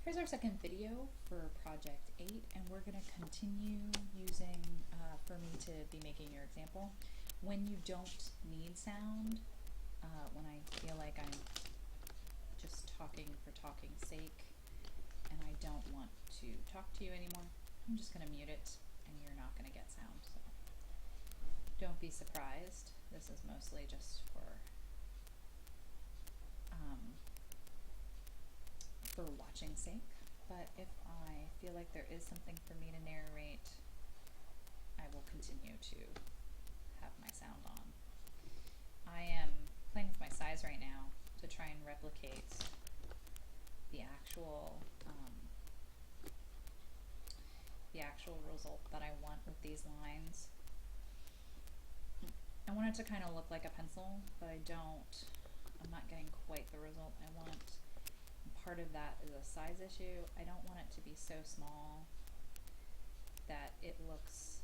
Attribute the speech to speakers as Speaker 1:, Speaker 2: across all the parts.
Speaker 1: Here's our second video for project 8, and we're going to continue using, for me to be making your example, when you don't need sound, when I feel like I'm just talking for talking's sake and I don't want to talk to you anymore, I'm just going to mute it and you're not going to get sound. So don't be surprised. This is mostly just for watching sake, but if I feel like there is something for me to narrate, I will continue to have my sound on. I am playing with my size right now to try and replicate the actual result that I want with these lines. I want it to kind of look like a pencil, but I'm not getting quite the result I want. Part of that is a size issue. I don't want it to be so small that it looks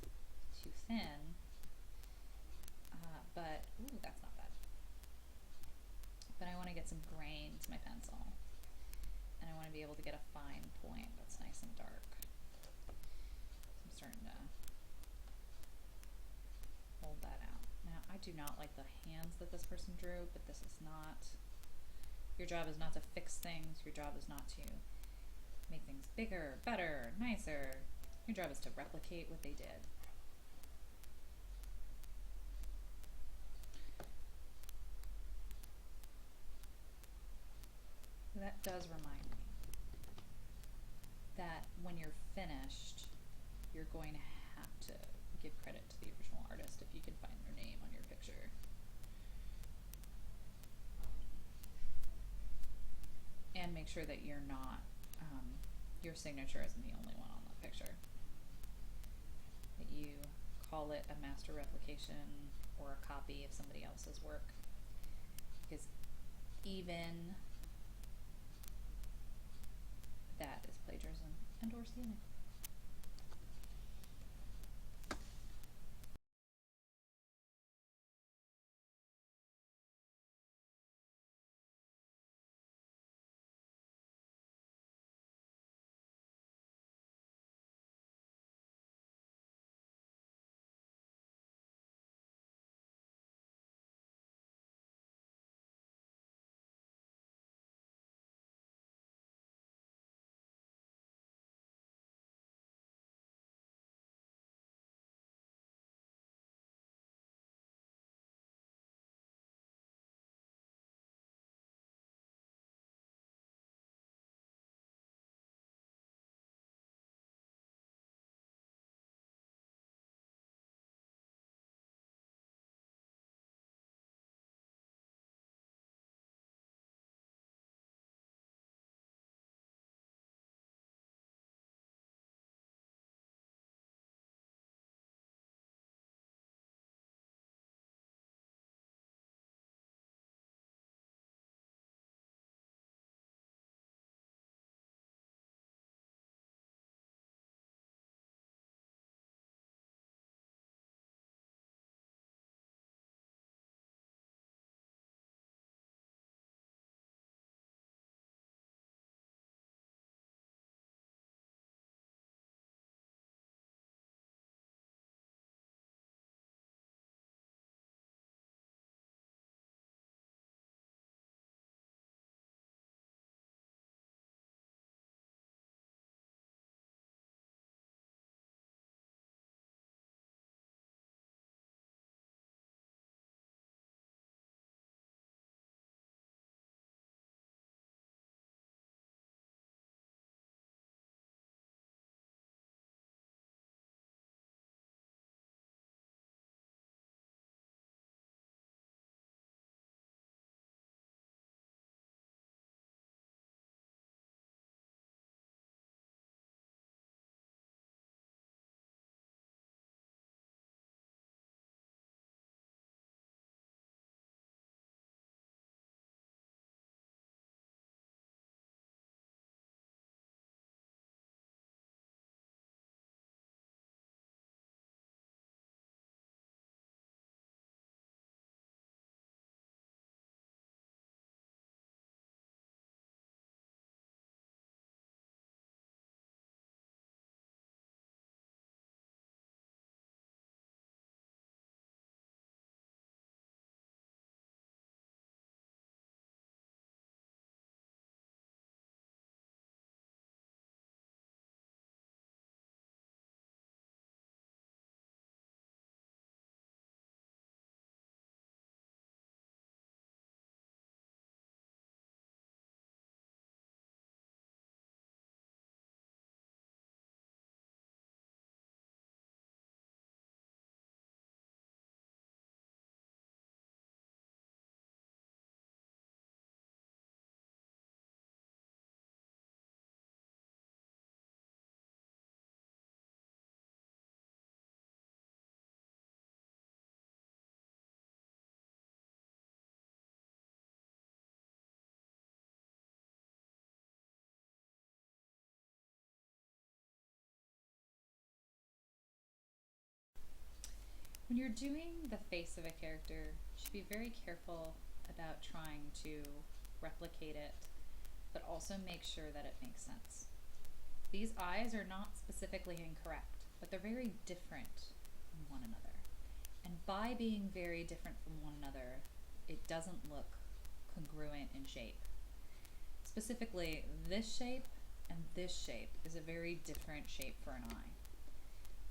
Speaker 1: too thin, but, ooh, that's not bad. But I want to get some grain to my pencil, and I want to be able to get a fine point that's nice and dark. So I'm starting to hold that out. Now, I do not like the hands that this person drew, but this is not... Your job is not to fix things. Your job is not to make things bigger, better, nicer. Your job is to replicate what they did. That does remind me that when you're finished, you're going to have to give credit to the original artist if you can find their name on your picture. And make sure that you're not, your signature isn't the only one on the picture. That you call it a master replication or a copy of somebody else's work. Because even that is plagiarism and or stealing. When you're doing the face of a character, you should be very careful about trying to replicate it, but also make sure that it makes sense. These eyes are not specifically incorrect, but they're very different from one another. And by being very different from one another, it doesn't look congruent in shape. Specifically, this shape and this shape is a very different shape for an eye.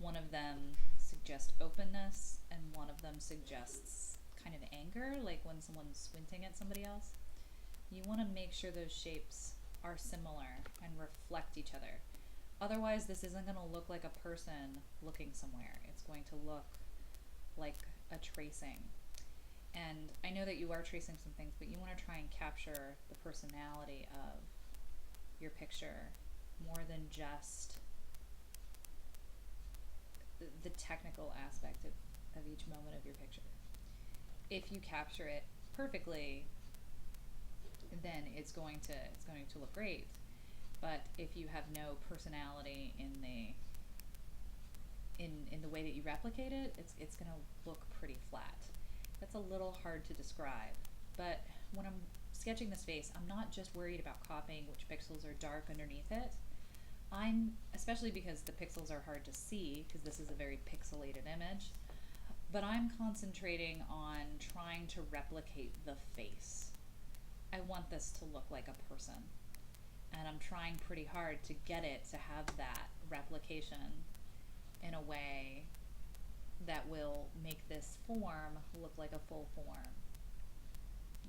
Speaker 1: One of them suggests openness, and one of them suggests kind of anger, like when someone's squinting at somebody else. You want to make sure those shapes are similar and reflect each other. Otherwise, this isn't going to look like a person looking somewhere. It's going to look like a tracing. And I know that you are tracing some things, but you want to try and capture the personality of your picture more than just the technical aspect of each moment of your picture. If you capture it perfectly, then it's going to look great. But if you have no personality in the way that you replicate it, it's going to look pretty flat. That's a little hard to describe. But when I'm sketching this face, I'm not just worried about copying which pixels are dark underneath it. Especially because the pixels are hard to see, because this is a very pixelated image, but I'm concentrating on trying to replicate the face. I want this to look like a person, and I'm trying pretty hard to get it to have that replication in a way that will make this form look like a full form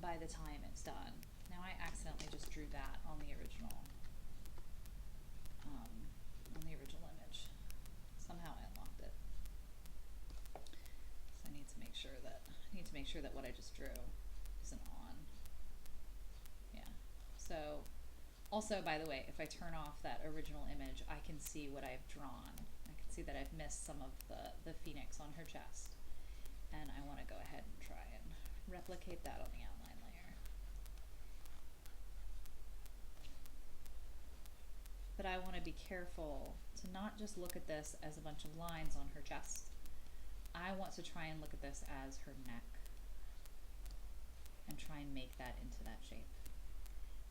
Speaker 1: by the time it's done. Now I accidentally just drew that on the original image. Somehow I unlocked it. So I need to make sure that what I just drew isn't on. Yeah. So also, by the way, if I turn off that original image, I can see what I've drawn. I can see that I've missed some of the phoenix on her chest. And I want to go ahead and try and replicate that on the outline layer. But I want to be careful to not just look at this as a bunch of lines on her chest. I want to try and look at this as her neck and try and make that into that shape.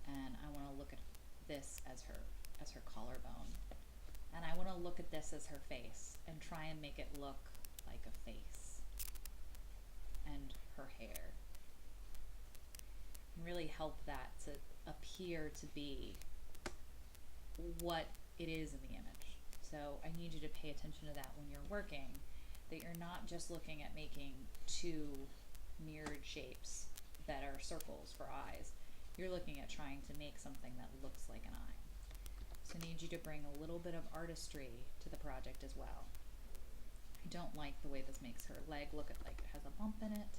Speaker 1: And I want to look at this as her collarbone. And I want to look at this as her face and try and make it look like a face. And her hair. And really help that to appear to be what it is in the image. So I need you to pay attention to that when you're working, that you're not just looking at making two mirrored shapes that are circles for eyes. You're looking at trying to make something that looks like an eye. So I need you to bring a little bit of artistry to the project as well. I don't like the way this makes her leg look like it has a bump in it.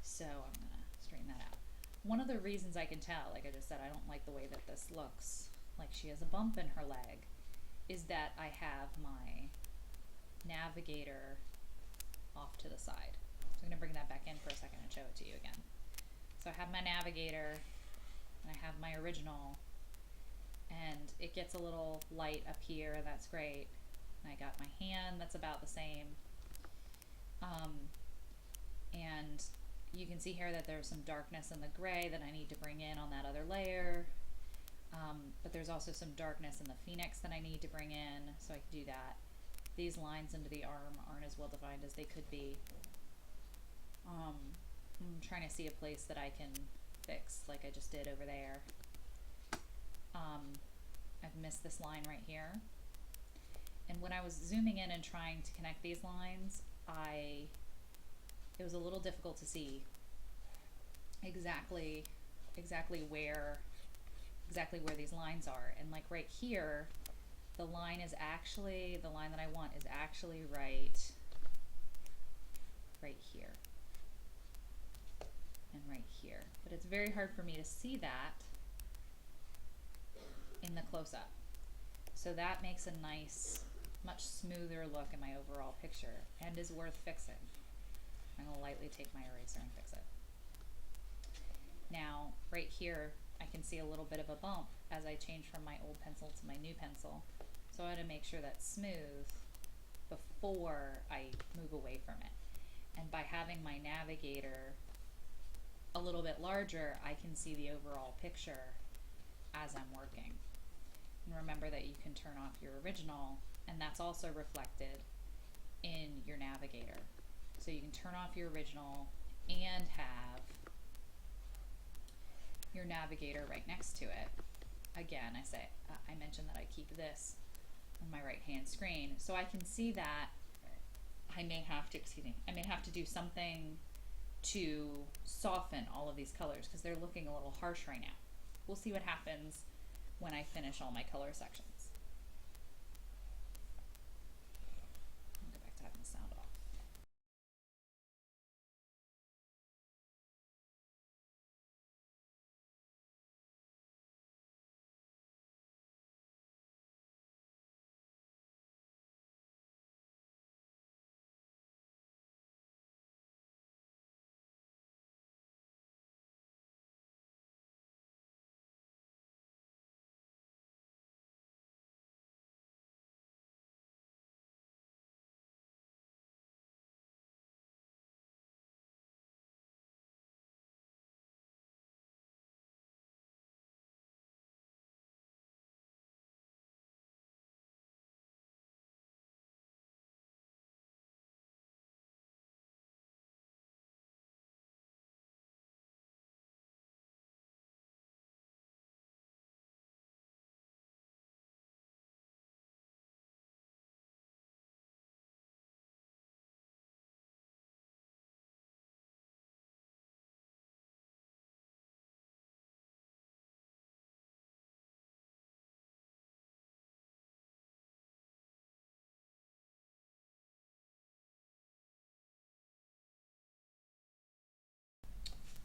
Speaker 1: So I'm going to straighten that out. One of the reasons I can tell, like I just said, I don't like the way that this looks like she has a bump in her leg, is that I have my navigator off to the side. So I'm going to bring that back in for a second and show it to you again. So I have my navigator and I have my original, and it gets a little light up here, and that's great. And I got my hand that's about the same. And you can see here that there's some darkness in the gray that I need to bring in on that other layer. But there's also some darkness in the phoenix that I need to bring in, so I can do that. These lines into the arm aren't as well defined as they could be. I'm trying to see a place that I can fix, like I just did over there. I've missed this line right here. And when I was zooming in and trying to connect these lines, it was a little difficult to see exactly where these lines are. And like right here, the line that I want is actually right here and right here. But it's very hard for me to see that in the close-up. So that makes a nice, much smoother look in my overall picture and is worth fixing. I'm going to lightly take my eraser and fix it. Now, right here, I can see a little bit of a bump as I change from my old pencil to my new pencil. So I want to make sure that's smooth before I move away from it. And by having my navigator a little bit larger, I can see the overall picture as I'm working. And remember that you can turn off your original, and that's also reflected in your navigator. So you can turn off your original and have your navigator right next to it. Again, I mentioned that I keep this on my right hand screen, so I can see that I may have to do something to soften all of these colors because they're looking a little harsh right now. We'll see what happens when I finish all my color sections. I'll go back to having the sound off.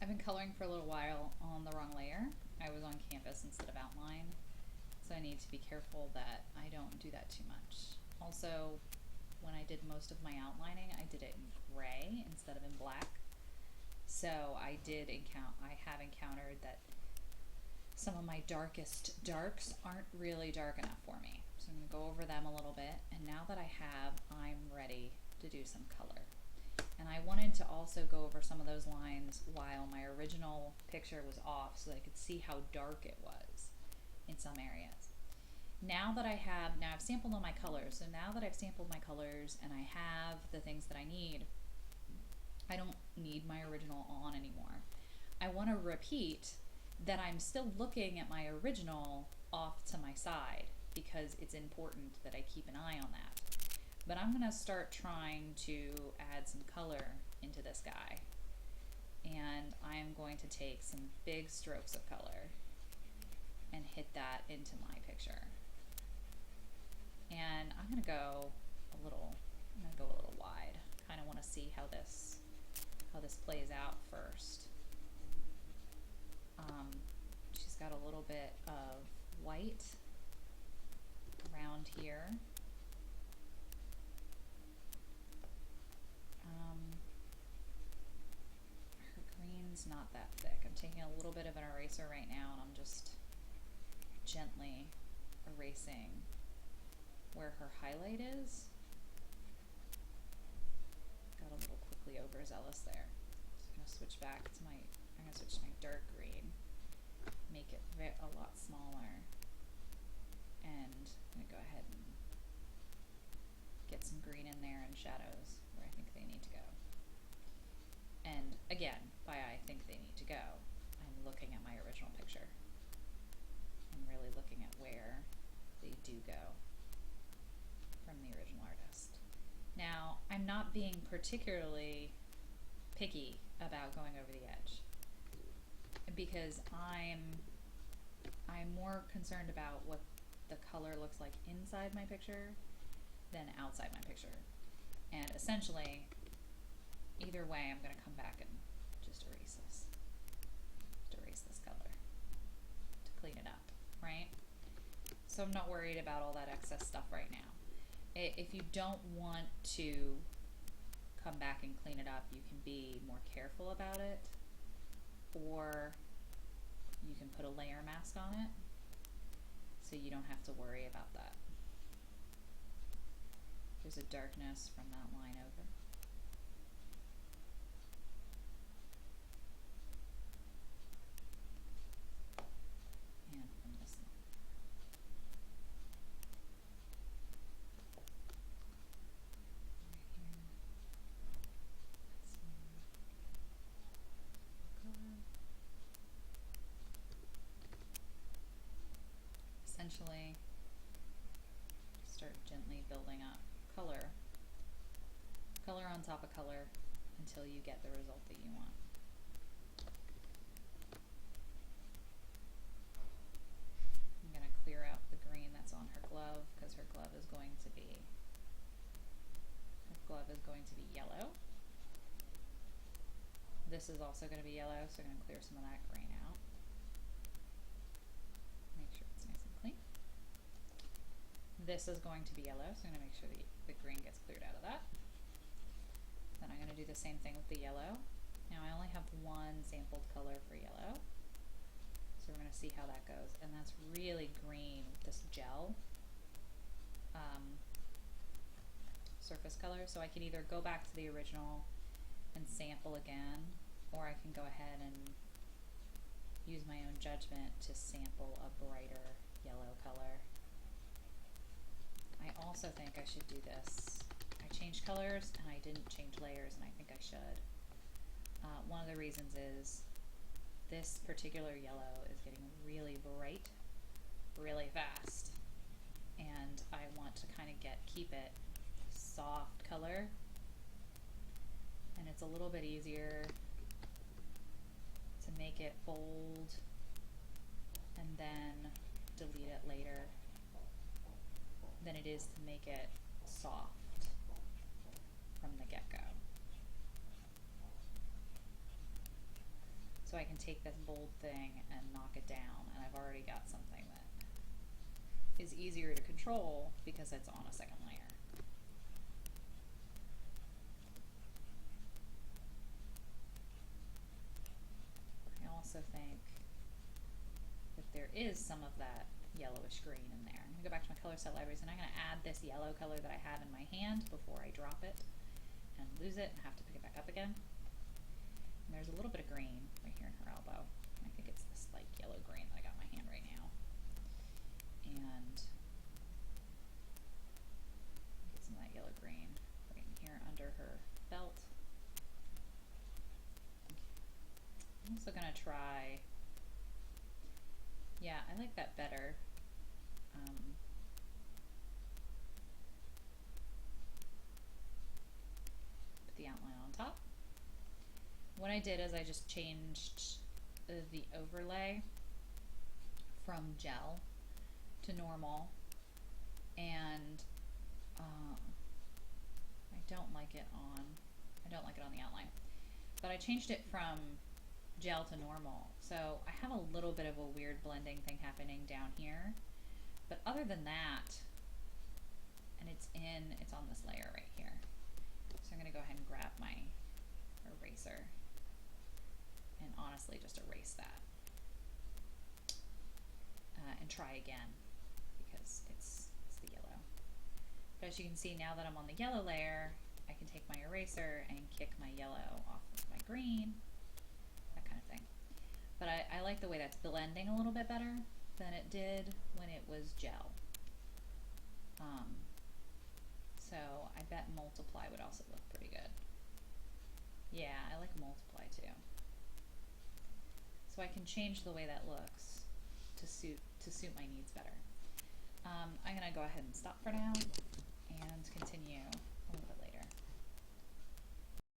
Speaker 1: I've been coloring for a little while on the wrong layer. I was on canvas instead of outline, so I need to be careful that I don't do that too much. Also, when I did most of my outlining, I did it in gray instead of in black. So I have encountered that some of my darkest darks aren't really dark enough for me. So I'm going to go over them a little bit, and now that I have, I'm ready to do some color. And I wanted to also go over some of those lines while my original picture was off so that I could see how dark it was in some areas. Now I've sampled all my colors, so now that I've sampled my colors and I have the things that I need, I don't need my original on anymore. I want to repeat that I'm still looking at my original off to my side because it's important that I keep an eye on that. But I'm going to start trying to add some color into this guy. And I'm going to take some big strokes of color and hit that into my picture. And I'm going to go a little wide. Kind of want to see how this plays out first. She's got a little bit of white around here. Her green's not that thick. I'm taking a little bit of an eraser right now and I'm just gently erasing where her highlight is. Got a little quickly overzealous there. Just gonna switch back to I'm gonna switch to my dark green, make it a lot smaller, and I'm gonna go ahead and get some green in there and shadows where I think they need to go. And again, by I think they need to go, I'm looking at my original picture. I'm really looking at where they do go from the original artist. Now, I'm not being particularly picky about going over the edge because I'm more concerned about what the color looks like inside my picture than outside my picture. And essentially, either way, I'm going to come back and just erase this. Just erase this color to clean it up, right? So I'm not worried about all that excess stuff right now. If you don't want to come back and clean it up, you can be more careful about it, or you can put a layer mask on it so you don't have to worry about that. There's a darkness from that line over. And from this line. Right here. Let's see. Color. Essentially, start gently building up color on top of color until you get the result that you want. I'm going to clear out the green that's on her glove because her glove is going to be yellow. This is also going to be yellow, so I'm going to clear some of that green out. Make sure it's nice and clean. This is going to be yellow, so I'm going to make sure the green gets cleared out of that. Then I'm going to do the same thing with the yellow. Now I only have one sampled color for yellow, so we're going to see how that goes. And that's really green with this gel surface color. So I can either go back to the original and sample again, or I can go ahead and use my own judgment to sample a brighter yellow color. I also think I should do this. I changed colors and I didn't change layers, and I think I should. One of the reasons is this particular yellow is getting really bright really fast, and I want to kind of keep it soft color, and it's a little bit easier to make it bold and then delete it later than it is to make it soft from the get-go. So I can take this bold thing and knock it down, and I've already got something that is easier to control because it's on a second layer. I also think that there is some of that yellowish green in there. I'm going to go back to my color set libraries, and I'm going to add this yellow color that I have in my hand before I drop it and lose it and have to pick it back up again. And there's a little bit of green right here in her elbow. I think it's this like yellow green that I got in my hand right now. And get some of that yellow green right in here under her belt. I'm also going to try, yeah, I like that better. Put the outline on top. What I did is I just changed the overlay from gel to normal, and I don't like it on the outline, but I changed it from gel to normal, so I have a little bit of a weird blending thing happening down here, but other than that, and it's on this layer right here, so I'm going to go ahead and grab my eraser and honestly just erase that and try again because it's the yellow. But as you can see, now that I'm on the yellow layer, I can take my eraser and kick my yellow off of my green, that kind of thing. But I like the way that's blending a little bit better than it did when it was gel. So I bet multiply would also look pretty good. Yeah, I like multiply too. So I can change the way that looks to suit my needs better. I'm going to go ahead and stop for now and continue a little bit later.